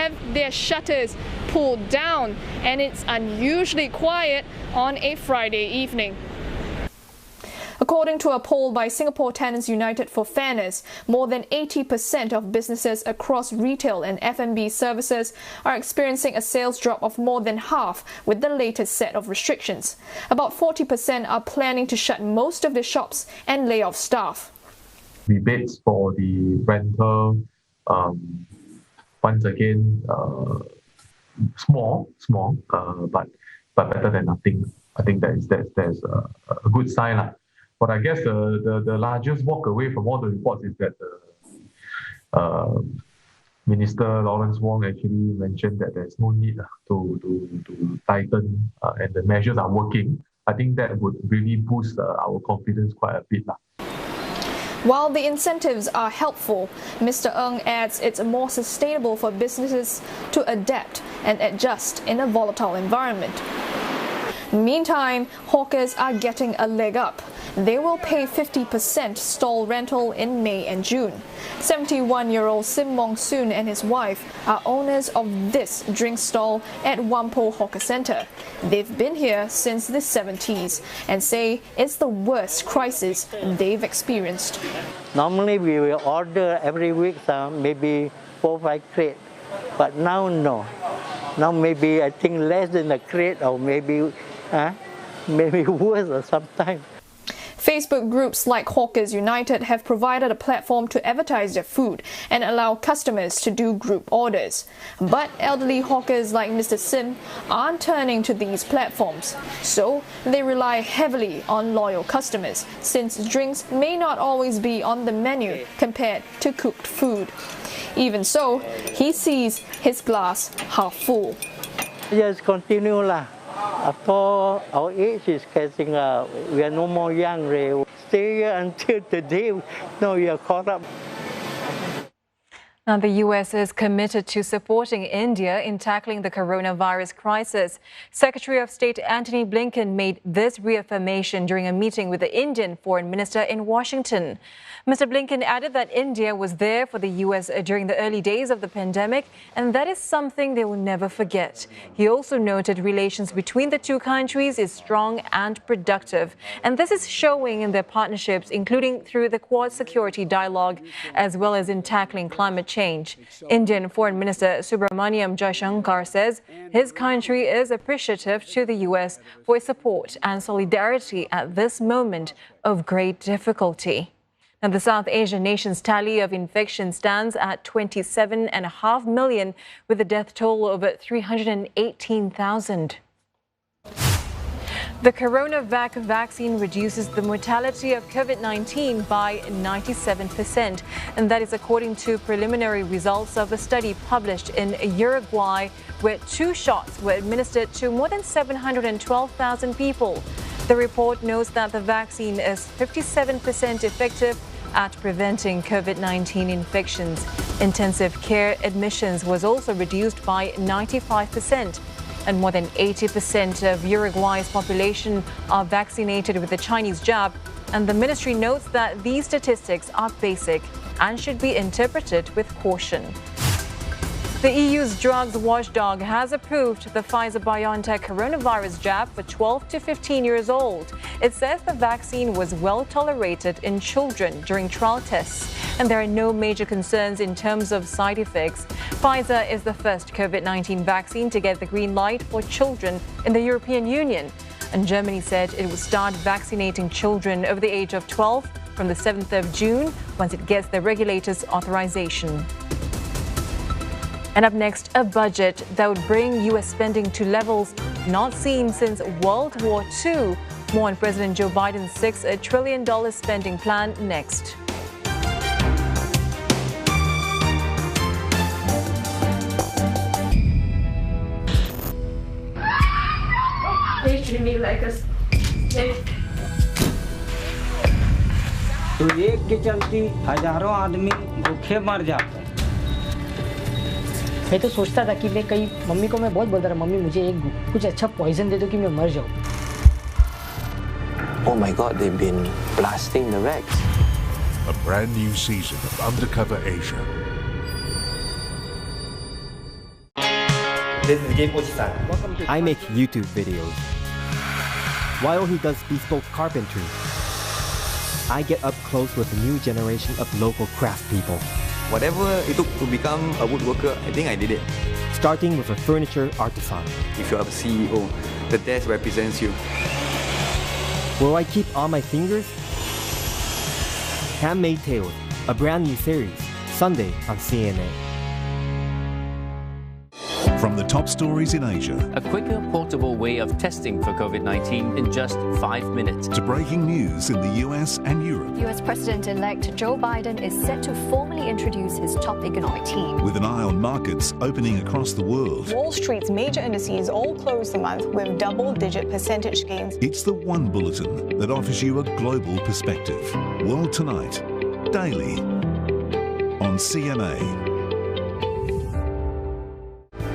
have their shutters pulled down, and it's unusually quiet on a Friday evening. According to a poll by Singapore Tenants United for Fairness, more than 80% of businesses across retail and F&B services are experiencing a sales drop of more than half with the latest set of restrictions. About 40% are planning to shut most of their shops and lay off staff. Rebates for the rental, once again, small, but better than nothing. I think that's a good sign. But I guess the largest walk away from all the reports is that Minister Lawrence Wong actually mentioned that there's no need to tighten and the measures are working. I think that would really boost our confidence quite a bit. While the incentives are helpful, Mr. Ng adds it's more sustainable for businesses to adapt and adjust in a volatile environment. Meantime, hawkers are getting a leg up. They will pay 50% stall rental in May and June. 71-year-old Sim Mong Soon and his wife are owners of this drink stall at Whampoa Hawker Centre. They've been here since the 70s and say it's the worst crisis they've experienced. Normally we will order every week maybe 4 or 5 crates, but now no. Now maybe I think less than a crate or maybe worse or sometimes. Facebook groups like Hawkers United have provided a platform to advertise their food and allow customers to do group orders. But elderly hawkers like Mr. Sim aren't turning to these platforms, so they rely heavily on loyal customers, since drinks may not always be on the menu compared to cooked food. Even so, he sees his glass half full. Just continue lah. After our age is catching up, we are no more young. Stay here until the day we are caught up. Now, the U.S. is committed to supporting India in tackling the coronavirus crisis. Secretary of State Antony Blinken made this reaffirmation during a meeting with the Indian Foreign Minister in Washington. Mr. Blinken added that India was there for the U.S. during the early days of the pandemic, and that is something they will never forget. He also noted relations between the two countries is strong and productive, and this is showing in their partnerships, including through the Quad security dialogue, as well as in tackling climate change. Indian Foreign Minister Subramaniam Jaishankar says his country is appreciative to the U.S. for its support and solidarity at this moment of great difficulty. Now, the South Asian nation's tally of infections stands at 27.5 million, with a death toll of 318,000. The CoronaVac vaccine reduces the mortality of COVID-19 by 97%, and that is according to preliminary results of a study published in Uruguay, where 2 shots were administered to more than 712,000 people. The report notes that the vaccine is 57% effective at preventing COVID-19 infections. Intensive care admissions was also reduced by 95%. And more than 80% of Uruguay's population are vaccinated with the Chinese jab. And the ministry notes that these statistics are basic and should be interpreted with caution. The EU's drugs watchdog has approved the Pfizer-BioNTech coronavirus jab for 12 to 15 years old. It says the vaccine was well tolerated in children during trial tests, and there are no major concerns in terms of side effects. Pfizer is the first COVID-19 vaccine to get the green light for children in the European Union. And Germany said it will start vaccinating children over the age of 12 from the 7th of June once it gets the regulator's authorization. And up next, a budget that would bring U.S. spending to levels not seen since World War II. More on President Joe Biden's $6 trillion spending plan next. They treat me like a snake. तो एक के चलती हजारों आदमी भूखे मर जाते हैं। मैं तो सोचता था कि मैं कहीं मम्मी को मैं बहुत बोलता था, मम्मी मुझे कुछ अच्छा पॉइजन दे दो कि मैं मर जाऊं। Oh my God, they've been blasting the wrecks. A brand new season of Undercover Asia. I make YouTube videos. While he does bespoke carpentry, I get up close with a new generation of local craft people. Whatever it took to become a woodworker, I think I did it. Starting with a furniture artisan. If you're a CEO, the desk represents you. Will I keep on my fingers? Handmade Tales, a brand new series, Sunday on CNA. From the top stories in Asia, a quicker, portable way of testing for COVID-19 in just 5 minutes, to breaking news in the US and Europe. US President-elect Joe Biden is set to formally introduce his top economic team. With an eye on markets opening across the world. Wall Street's major indices all closed the month with double-digit percentage gains. It's the one bulletin that offers you a global perspective. World Tonight, daily, on CNA.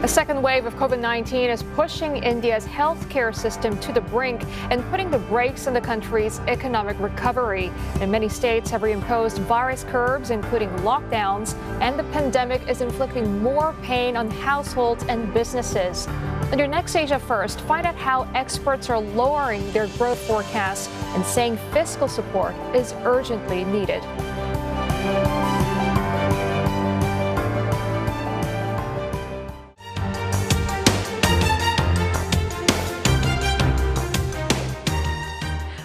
A second wave of COVID-19 is pushing India's healthcare system to the brink and putting the brakes on the country's economic recovery. And many states have reimposed virus curbs, including lockdowns, and the pandemic is inflicting more pain on households and businesses. On your next Asia First, find out how experts are lowering their growth forecasts and saying fiscal support is urgently needed.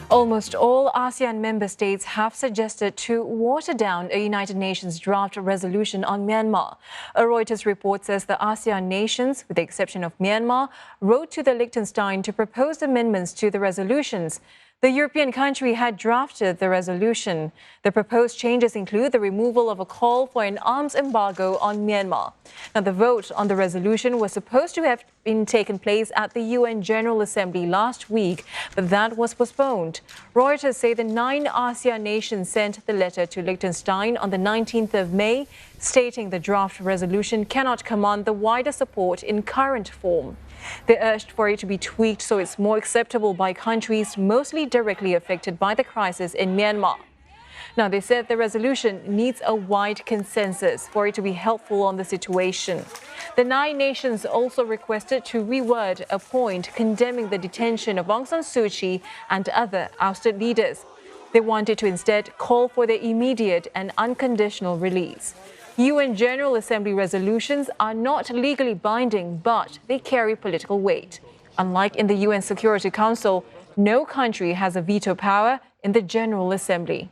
Almost all ASEAN member states have suggested to water down a United Nations draft resolution on Myanmar. A Reuters report says the ASEAN nations, with the exception of Myanmar, wrote to the Liechtenstein to propose amendments to the resolutions. The European country had drafted the resolution. The proposed changes include the removal of a call for an arms embargo on Myanmar. Now, the vote on the resolution was supposed to have been taken place at the UN General Assembly last week, but that was postponed. Reuters say the 9 ASEAN nations sent the letter to Liechtenstein on the 19th of May, stating the draft resolution cannot command the wider support in current form. They urged for it to be tweaked so it's more acceptable by countries mostly directly affected by the crisis in Myanmar. Now, they said the resolution needs a wide consensus for it to be helpful on the situation. The 9 nations also requested to reword a point condemning the detention of Aung San Suu Kyi and other ousted leaders. They wanted to instead call for their immediate and unconditional release. UN General Assembly resolutions are not legally binding, but they carry political weight. Unlike in the UN Security Council, no country has a veto power in the General Assembly.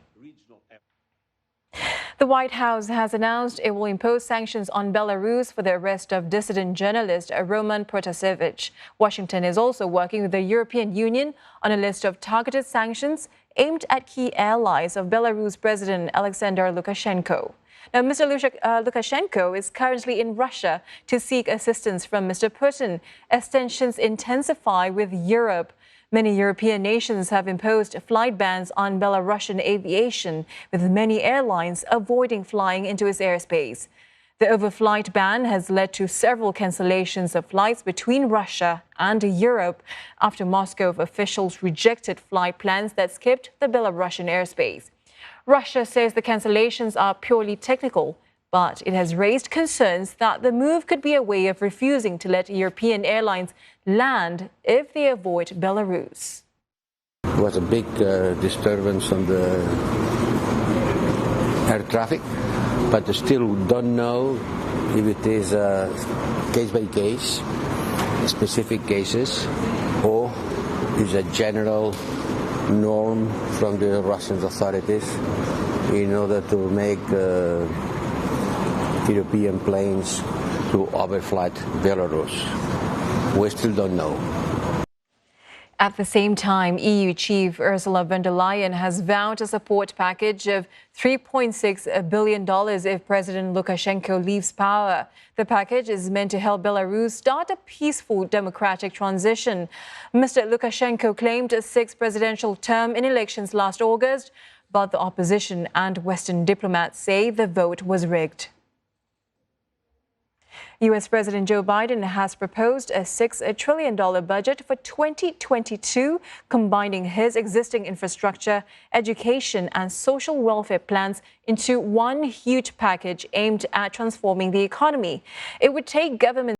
The White House has announced it will impose sanctions on Belarus for the arrest of dissident journalist Roman Protasevich. Washington is also working with the European Union on a list of targeted sanctions aimed at key allies of Belarus President Alexander Lukashenko. Now, Mr. Lukashenko is currently in Russia to seek assistance from Mr. Putin as tensions intensify with Europe. Many European nations have imposed flight bans on Belarusian aviation, with many airlines avoiding flying into its airspace. The overflight ban has led to several cancellations of flights between Russia and Europe after Moscow officials rejected flight plans that skipped the Belarusian airspace. Russia says the cancellations are purely technical, but it has raised concerns that the move could be a way of refusing to let European airlines land if they avoid Belarus. There was a big disturbance on the air traffic, but still don't know if it is case by case, specific cases, or is a general norm from the Russian authorities in order to make European planes to overflight Belarus. We still don't know. At the same time, EU Chief Ursula von der Leyen has vowed a support package of $3.6 billion if President Lukashenko leaves power. The package is meant to help Belarus start a peaceful democratic transition. Mr. Lukashenko claimed a 6th presidential term in elections last August, but the opposition and Western diplomats say the vote was rigged. U.S. President Joe Biden has proposed a $6 trillion budget for 2022, combining his existing infrastructure, education, and social welfare plans into one huge package aimed at transforming the economy. It would take government